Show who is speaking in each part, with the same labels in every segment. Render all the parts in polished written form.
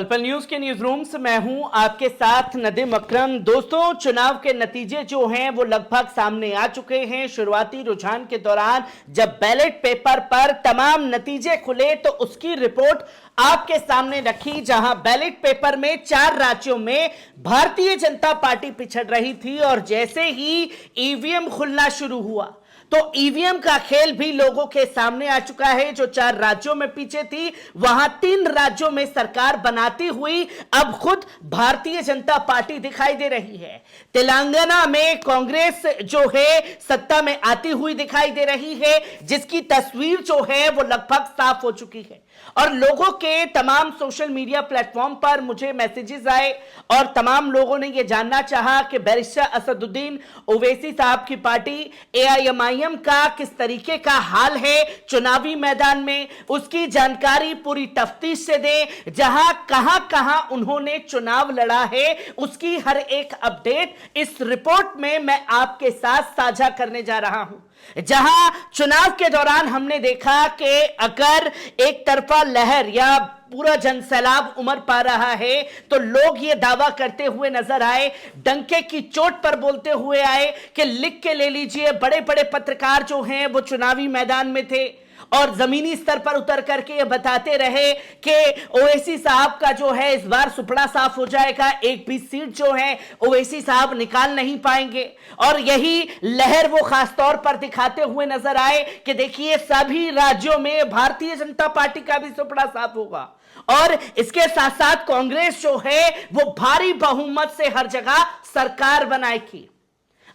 Speaker 1: पल न्यूज के news room से मैं हूं आपके साथ नदीम अकरम। दोस्तों, चुनाव के नतीजे जो हैं वो लगभग सामने आ चुके हैं। शुरुआती रुझान के दौरान जब बैलेट पेपर पर तमाम नतीजे खुले तो उसकी रिपोर्ट आपके सामने रखी, जहां बैलेट पेपर में 4 राज्यों में भारतीय जनता पार्टी पिछड़ रही थी और जैसे ही ईवीएम खुलना शुरू हुआ तो ईवीएम का खेल भी लोगों के सामने आ चुका है। जो 4 राज्यों में पीछे थी वहां 3 राज्यों में सरकार बनाती हुई अब खुद भारतीय जनता पार्टी दिखाई दे रही है। तेलंगाना में कांग्रेस जो है सत्ता में आती हुई दिखाई दे रही है, जिसकी तस्वीर जो है वो लगभग साफ हो चुकी है और लोगों के तमाम सोशल मीडिया प्लेटफॉर्म पर मुझे मैसेजेस आए और तमाम लोगों ने यह जानना चाहा कि बैरिस्टर असदुद्दीन ओवैसी साहब की पार्टी एआईएमआईएम का किस तरीके का हाल है चुनावी मैदान में, उसकी जानकारी पूरी तफ्तीश से दें। जहां कहां उन्होंने चुनाव लड़ा है उसकी हर एक अपडेट इस रिपोर्ट में मैं आपके साथ साझा करने जा रहा हूं। जहां चुनाव के दौरान हमने देखा कि अगर एक तरफा लहर या पूरा जनसैलाब उमड़ पा रहा है तो लोग ये दावा करते हुए नजर आए, डंके की चोट पर बोलते हुए आए कि लिख के ले लीजिए। बड़े बड़े पत्रकार जो हैं वो चुनावी मैदान में थे और जमीनी स्तर पर उतर करके ये बताते रहे कि ओवैसी साहब का जो है इस बार सुपड़ा साफ हो जाएगा, एक भी सीट जो है ओवैसी साहब निकाल नहीं पाएंगे। और यही लहर वो खास तौर पर दिखाते हुए नजर आए कि देखिए सभी राज्यों में भारतीय जनता पार्टी का भी सुपड़ा साफ होगा और इसके साथ साथ कांग्रेस जो है वो भारी बहुमत से हर जगह सरकार बनाएगी।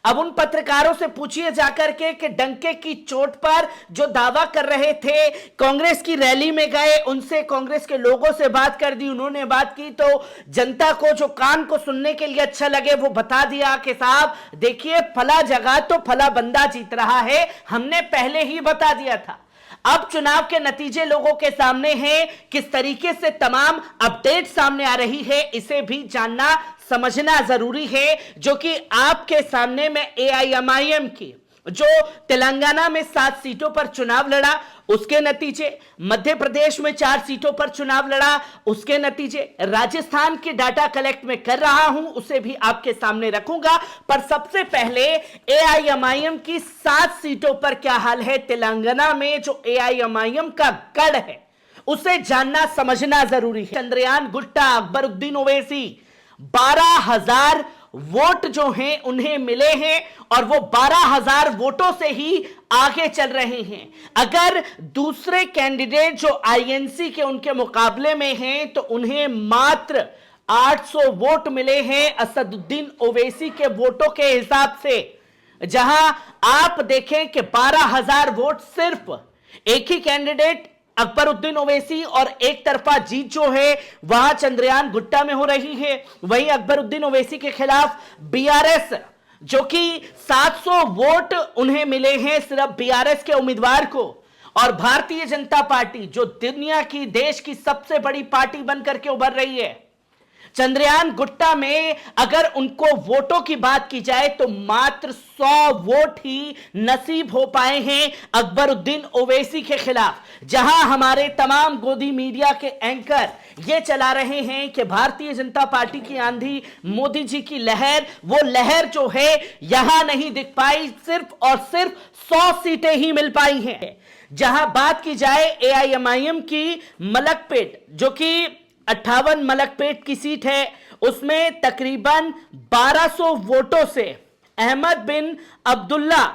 Speaker 1: अब उन पत्रकारों से पूछिए जाकर के कि डंके की चोट पर जो दावा कर रहे थे, कांग्रेस की रैली में गए, उनसे कांग्रेस के लोगों से बात कर दी, उन्होंने बात की तो जनता को जो कान को सुनने के लिए अच्छा लगे वो बता दिया कि साहब देखिए फला जगह तो फला बंदा जीत रहा है, हमने पहले ही बता दिया था। अब चुनाव के नतीजे लोगों के सामने हैं, किस तरीके से तमाम अपडेट सामने आ रही है इसे भी जानना समझना जरूरी है। जो कि आपके सामने में एआईएमआईएम की जो तेलंगाना में 7 सीटों पर चुनाव लड़ा उसके नतीजे, मध्य प्रदेश में 4 सीटों पर चुनाव लड़ा उसके नतीजे, राजस्थान की डाटा कलेक्ट में कर रहा हूं उसे भी आपके सामने रखूंगा। पर सबसे पहले एआईएमआईएम की 7 सीटों पर क्या हाल है तेलंगाना में, जो एआईएमआईएम का गढ़ है उसे जानना समझना जरूरी है। चंद्रयान गुट्टा, अकबरुद्दीन ओवैसी 12,000 वोट जो हैं उन्हें मिले हैं और वो 12,000 वोटों से ही आगे चल रहे हैं। अगर दूसरे कैंडिडेट जो आईएनसी के उनके मुकाबले में हैं तो उन्हें मात्र 800 वोट मिले हैं असदुद्दीन ओवैसी के वोटों के हिसाब से। जहां आप देखें कि 12,000 वोट सिर्फ एक ही कैंडिडेट अकबरुद्दीन ओवैसी और एक तरफा जीत जो है वहां चंद्रयान गुट्टा में हो रही है। वहीं अकबरुद्दीन ओवैसी के खिलाफ बीआरएस जो कि 700 वोट उन्हें मिले हैं सिर्फ बीआरएस के उम्मीदवार को, और भारतीय जनता पार्टी जो दुनिया की देश की सबसे बड़ी पार्टी बनकर के उभर रही है, चंद्रयान गुट्टा में अगर उनको वोटों की बात की जाए तो मात्र 100 वोट ही नसीब हो पाए हैं अकबरुद्दीन ओवैसी के खिलाफ। जहां हमारे तमाम गोदी मीडिया के एंकर ये चला रहे हैं कि भारतीय जनता पार्टी की आंधी, मोदी जी की लहर, वो लहर जो है यहां नहीं दिख पाई, सिर्फ और सिर्फ 100 सीटें ही मिल पाई हैं। जहां बात की जाए एआईएमआईएम की मलकपेट जो कि 58 मलकपेट की सीट है, उसमें तकरीबन 1200 वोटों से अहमद बिन अब्दुल्ला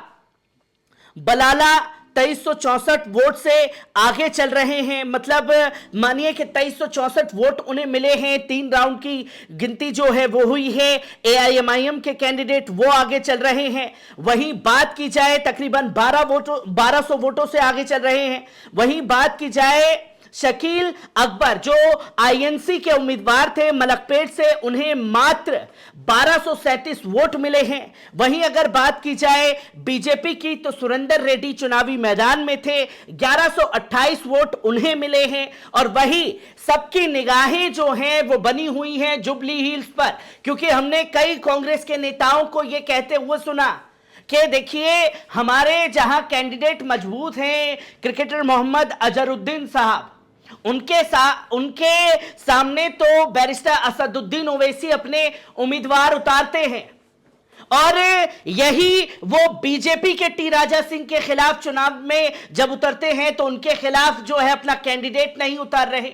Speaker 1: बलाला 2364 वोट से आगे चल रहे हैं। मतलब मानिए कि 2364 वोट उन्हें मिले हैं। 3 राउंड की गिनती जो है वो हुई है, एआईएमआईएम के कैंडिडेट वो आगे चल रहे हैं। वहीं बात की जाए तकरीबन 1200 वोटों से आगे चल रहे हैं। वहीं बात की जाए शकील अकबर जो आईएनसी के उम्मीदवार थे मलकपेट से, उन्हें मात्र 1237 वोट मिले हैं। वहीं अगर बात की जाए बीजेपी की तो सुरेंदर रेड्डी चुनावी मैदान में थे, 1128 वोट उन्हें मिले हैं। और वही सबकी निगाहें जो हैं वो बनी हुई हैं जुबली हिल्स पर, क्योंकि हमने कई कांग्रेस के नेताओं को यह कहते हुए सुना कि देखिए हमारे जहां कैंडिडेट मजबूत हैं, क्रिकेटर मोहम्मद अजहरुद्दीन साहब, उनके सामने तो बैरिस्टर असदुद्दीन ओवैसी अपने उम्मीदवार उतारते हैं, और यही वो बीजेपी के टी राजा सिंह के खिलाफ चुनाव में जब उतरते हैं तो उनके खिलाफ जो है अपना कैंडिडेट नहीं उतार रहे।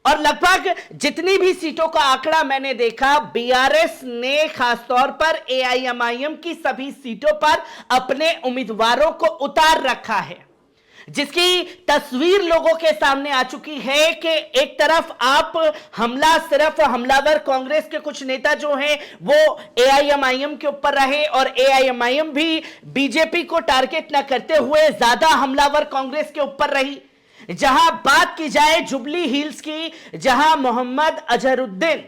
Speaker 1: और लगभग जितनी भी सीटों का आंकड़ा मैंने देखा, बीआरएस ने खासतौर पर एआईएमआईएम की सभी सीटों पर अपने उम्मीदवारों को उतार रखा है, जिसकी तस्वीर लोगों के सामने आ चुकी है कि एक तरफ आप सिर्फ हमलावर कांग्रेस के कुछ नेता जो हैं वो एआईएमआईएम के ऊपर रहे, और एआईएमआईएम भी बीजेपी को टारगेट न करते हुए ज्यादा हमलावर कांग्रेस के ऊपर रही। जहां बात की जाए जुबली हिल्स की, जहां मोहम्मद अजहरुद्दीन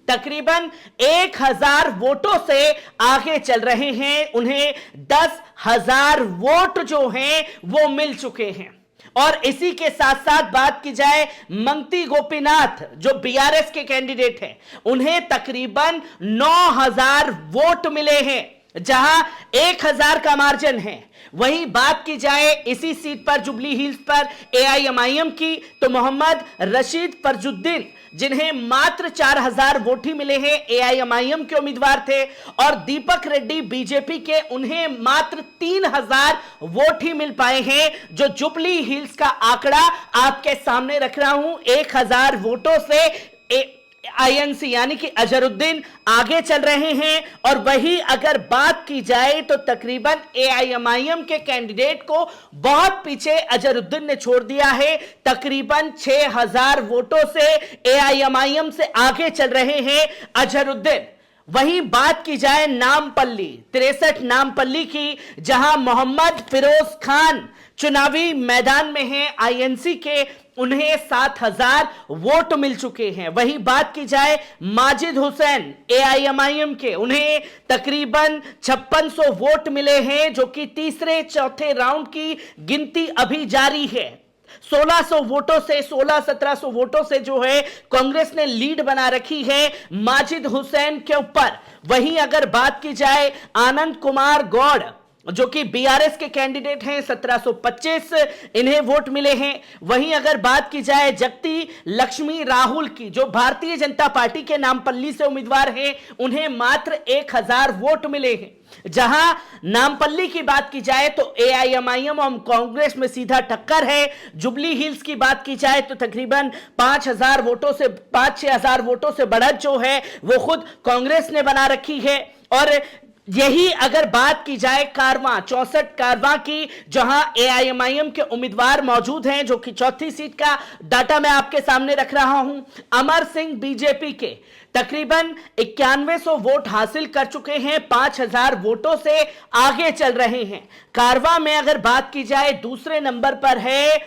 Speaker 1: तकरीबन 1000 वोटों से आगे चल रहे हैं, उन्हें 10,000 वोट जो हैं वो मिल चुके हैं। और इसी के साथ साथ बात की जाए मंगती गोपीनाथ जो बीआरएस के कैंडिडेट हैं, उन्हें तकरीबन 9,000 वोट मिले हैं, जहां 1,000 का मार्जिन है। वहीं बात की जाए इसी सीट पर जुबली हिल्स पर एआईएमआईएम की, तो मोहम्मद रशीद फरजुद्दीन जिन्हें मात्र 4,000 वोट ही मिले हैं, एआईएमआईएम के उम्मीदवार थे, और दीपक रेड्डी बीजेपी के, उन्हें मात्र 3,000 वोट ही मिल पाए हैं। जो जुबली हिल्स का आंकड़ा आपके सामने रख रहा हूं, 1,000 वोटों से आईएनसी यानी कि अजहरुद्दीन आगे चल रहे हैं। और वही अगर बात की जाए तो तकरीबन एआईएमआईएम के कैंडिडेट को बहुत पीछे अजहरुद्दीन ने छोड़ दिया है, तकरीबन 6,000 वोटों से एआईएमआईएम से आगे चल रहे हैं अजहरुद्दीन। वहीं बात की जाए नामपल्ली 63 नामपल्ली की, जहां मोहम्मद फिरोज खान चुनावी मैदान में हैं आईएनसी के, उन्हें 7,000 वोट मिल चुके हैं। वही बात की जाए माजिद हुसैन एआईएमआईएम के, उन्हें तकरीबन 5600 वोट मिले हैं, जो कि तीसरे चौथे राउंड की गिनती अभी जारी है। 1600 वोटों से 1600-1700 वोटों से जो है कांग्रेस ने लीड बना रखी है माजिद हुसैन के ऊपर। वहीं अगर बात की जाए आनंद कुमार गौड़ जो कि बीआरएस के कैंडिडेट हैं, 1725 इन्हें वोट मिले हैं। वहीं अगर बात की जाए जगती लक्ष्मी राहुल की, जो भारतीय जनता पार्टी के नामपल्ली से उम्मीदवार हैं, उन्हें मात्र 1,000 वोट मिले हैं। जहां नामपल्ली की बात की जाए तो एआईएमआईएम और कांग्रेस में सीधा टक्कर है। जुबली हिल्स की बात की जाए तो तकरीबन 5,000 वोटों से 5-6,000 वोटों से बढ़त जो है वो खुद कांग्रेस ने बना रखी है। और यही अगर बात की जाए कारवां 64 कारवां की, जहां एआईएमआईएम के उम्मीदवार मौजूद हैं, जो कि चौथी सीट का डाटा मैं आपके सामने रख रहा हूं। अमर सिंह बीजेपी के तकरीबन 9100 वोट हासिल कर चुके हैं, 5,000 वोटों से आगे चल रहे हैं। कारवां में अगर बात की जाए दूसरे नंबर पर है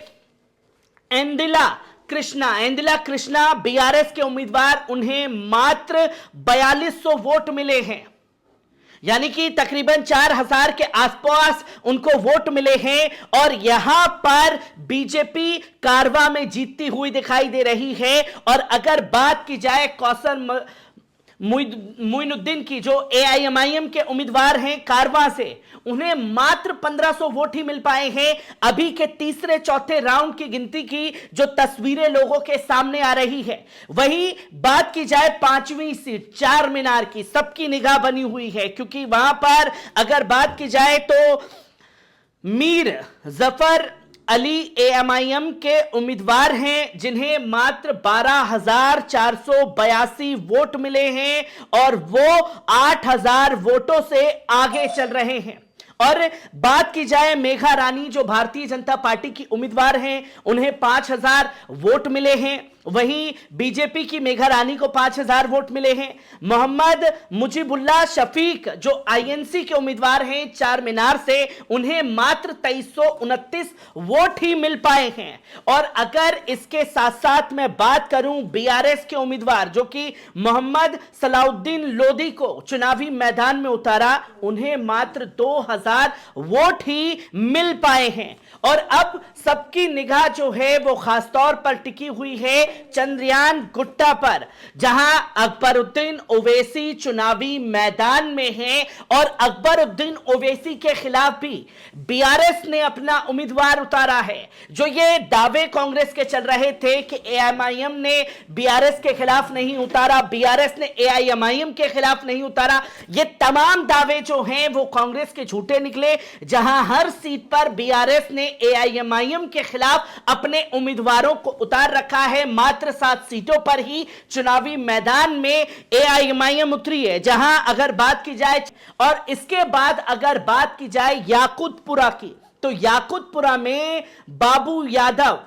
Speaker 1: एंदिला कृष्णा बीआरएस के उम्मीदवार, उन्हें मात्र 4200 वोट मिले हैं, यानी कि तकरीबन 4,000 के आसपास उनको वोट मिले हैं। और यहां पर बीजेपी कारवां में जीतती हुई दिखाई दे रही है। और अगर बात की जाए कौसर मोइनुद्दीन की, जो एआईएमआईएम के उम्मीदवार हैं कारवां से, उन्हें मात्र 1500 वोट ही मिल पाए हैं। अभी के तीसरे चौथे राउंड की गिनती की जो तस्वीरें लोगों के सामने आ रही है। वही बात की जाए 5वीं सीट चार मीनार की, सबकी निगाह बनी हुई है, क्योंकि वहां पर अगर बात की जाए तो मीर जफर अली एएमआईएम के उम्मीदवार हैं, जिन्हें मात्र 12,482 वोट मिले हैं, और वो 8,000 वोटों से आगे चल रहे हैं। और बात की जाए मेघा रानी, जो भारतीय जनता पार्टी की उम्मीदवार हैं, उन्हें 5,000 वोट मिले हैं। वहीं बीजेपी की मेघा रानी को 5,000 वोट मिले हैं। मोहम्मद मुजीबुल्लाह शफीक, जो आईएनसी के उम्मीदवार हैं चार मीनार से, उन्हें मात्र 2329 वोट ही मिल पाए हैं। और अगर इसके साथ साथ मैं बात करूं बीआरएस के उम्मीदवार, जो कि मोहम्मद सलाउद्दीन लोधी को चुनावी मैदान में उतारा, उन्हें मात्र 2,000 वोट ही मिल पाए हैं। और अब सबकी निगाह जो है वो खासतौर पर टिकी हुई है चंद्रयान गुट्टा पर, जहां अकबरुद्दीन ओवैसी चुनावी मैदान में हैं और अकबरुद्दीन ओवैसी के खिलाफ भी बीआरएस ने अपना उम्मीदवार उतारा है। जो ये दावे कांग्रेस के चल रहे थे कि एआईएमआईएम ने बीआरएस के खिलाफ नहीं उतारा, बीआरएस ने एआईएमआईएम के खिलाफ नहीं उतारा, ये तमाम दावे जो हैं वो कांग्रेस के झूठे निकले। जहां हर सीट पर बीआरएस ने एआईएमआईएम के खिलाफ अपने उम्मीदवारों को उतार रखा है। मात्र 7 सीटों पर ही चुनावी मैदान में एआईएमआईएम उतरी है। जहां अगर बात की जाए और इसके बाद अगर बात की जाए याकुतपुरा की, तो याकुतपुरा में बाबू यादव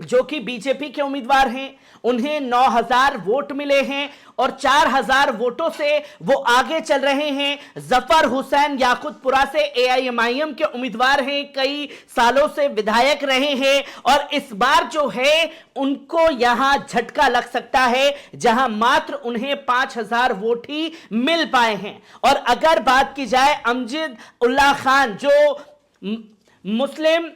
Speaker 1: जो कि बीजेपी के उम्मीदवार हैं, उन्हें 9000 वोट मिले हैं और 4000 वोटों से वो आगे चल रहे हैं। जफर हुसैन याकुतपुरा से एआईएमआईएम के उम्मीदवार हैं, कई सालों से विधायक रहे हैं और इस बार जो है उनको यहां झटका लग सकता है, जहां मात्र उन्हें 5000 वोट ही मिल पाए हैं। और अगर बात की जाए अमजद उल्लाह खान जो मुस्लिम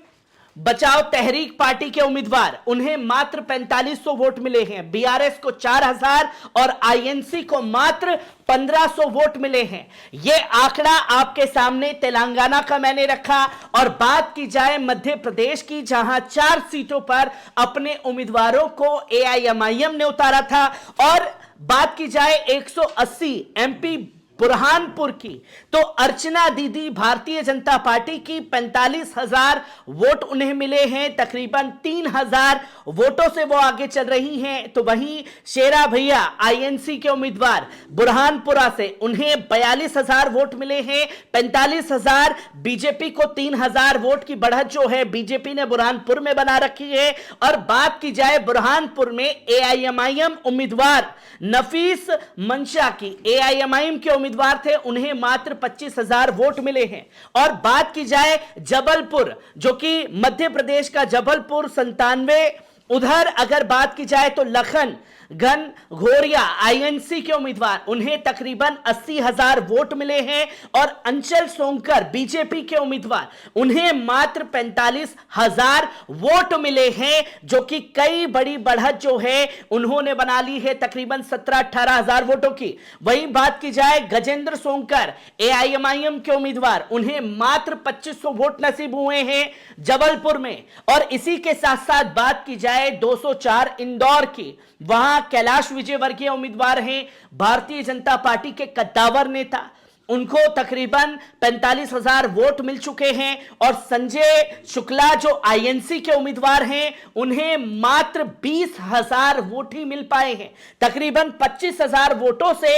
Speaker 1: बचाओ तहरीक पार्टी के उम्मीदवार, उन्हें मात्र 4500 वोट मिले हैं। बीआरएस को 4000 और आईएनसी को मात्र 1500 वोट मिले हैं। यह आंकड़ा आपके सामने तेलंगाना का मैंने रखा। और बात की जाए मध्य प्रदेश की, जहां 4 सीटों पर अपने उम्मीदवारों को एआईएमआईएम ने उतारा था। और बात की जाए 180 एमपी बुरहानपुर की, तो अर्चना दीदी भारतीय जनता पार्टी की 45,000 वोट उन्हें मिले हैं, तकरीबन 3,000 वोटों से वो आगे चल रही हैं। तो वहीं शेरा भैया आईएनसी के उम्मीदवार बुरहानपुरा से, उन्हें 42,000 वोट मिले हैं, 45,000। बीजेपी को 3,000 वोट की बढ़त जो है बीजेपी ने बुरहानपुर में बना रखी है। और बात की जाए बुरहानपुर में एआईएमआईएम उम्मीदवार नफीस मंशा की, एआईएमआईएम के उम्मीदवार थे, उन्हें मात्र 25,000 वोट मिले हैं। और बात की जाए जबलपुर, जो कि मध्य प्रदेश का जबलपुर 97, उधर अगर बात की जाए तो लखन घन घोरिया आईएनसी के उम्मीदवार, उन्हें तकरीबन 80,000 वोट मिले हैं। और अंचल सोनकर बीजेपी के उम्मीदवार, उन्हें मात्र 45,000 वोट मिले हैं, जो कि कई बड़ी बढ़त जो है उन्होंने बना ली है, तकरीबन 17-18,000 वोटों की। वहीं बात की जाए गजेंद्र सोनकर एआईएमआईएम के उम्मीदवार, उन्हें मात्र 2500 वोट नसीब हुए हैं जबलपुर में। और इसी के साथ साथ बात की जाए 204 इंदौर की, वहां कैलाश विजयवर्गीय उम्मीदवार हैं, भारतीय जनता पार्टी के कद्दावर नेता, उनको तकरीबन 45,000 वोट मिल चुके हैं। और संजय शुक्ला जो आईएनसी के उम्मीदवार हैं, उन्हें मात्र 20,000 वोट ही मिल पाए हैं। तकरीबन 25,000 वोटों से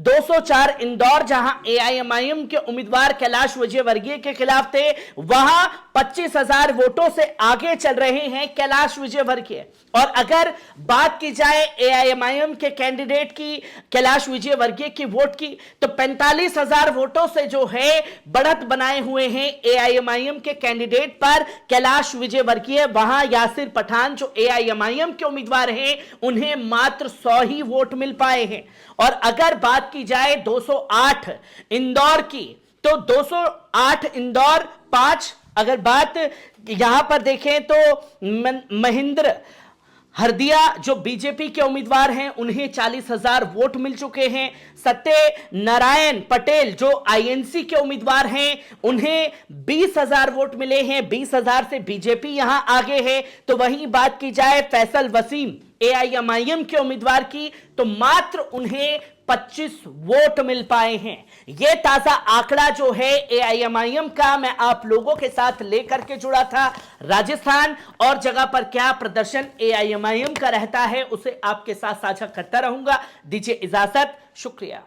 Speaker 1: 204 इंदौर, जहां एआईएमआईएम के उम्मीदवार कैलाश विजयवर्गीय के खिलाफ थे, वहां 25,000 वोटों से आगे चल रहे हैं कैलाश विजयवर्गीय। और अगर बात की जाए एआईएमआईएम के कैंडिडेट की, कैलाश विजयवर्गीय की वोट की, तो 45,000 वोटों से जो है बढ़त बनाए हुए हैं एआईएमआईएम के कैंडिडेट पर कैलाश विजयवर्गीय। वहां यासिर पठान जो एआईएमआईएम के उम्मीदवार हैं, उन्हें मात्र 100 ही वोट मिल पाए हैं। और अगर बात की जाए 208 इंदौर की, तो 208 इंदौर 5, अगर बात यहां पर देखें तो महेंद्र हरदिया जो बीजेपी के उम्मीदवार हैं, उन्हें 40,000 वोट मिल चुके हैं। सत्यनारायण पटेल जो आईएनसी के उम्मीदवार हैं, उन्हें 20,000 वोट मिले हैं, 20,000 से बीजेपी यहां आगे है। तो वहीं बात की जाए फैसल वसीम एआईएमआईएम के उम्मीदवार की, तो मात्र उन्हें 25 वोट मिल पाए हैं। यह ताजा आंकड़ा जो है एआईएमआईएम का, मैं आप लोगों के साथ लेकर के जुड़ा था। राजस्थान और जगह पर क्या प्रदर्शन एआईएमआईएम का रहता है, उसे आपके साथ साझा करता रहूंगा। दीजिए इजाजत, शुक्रिया।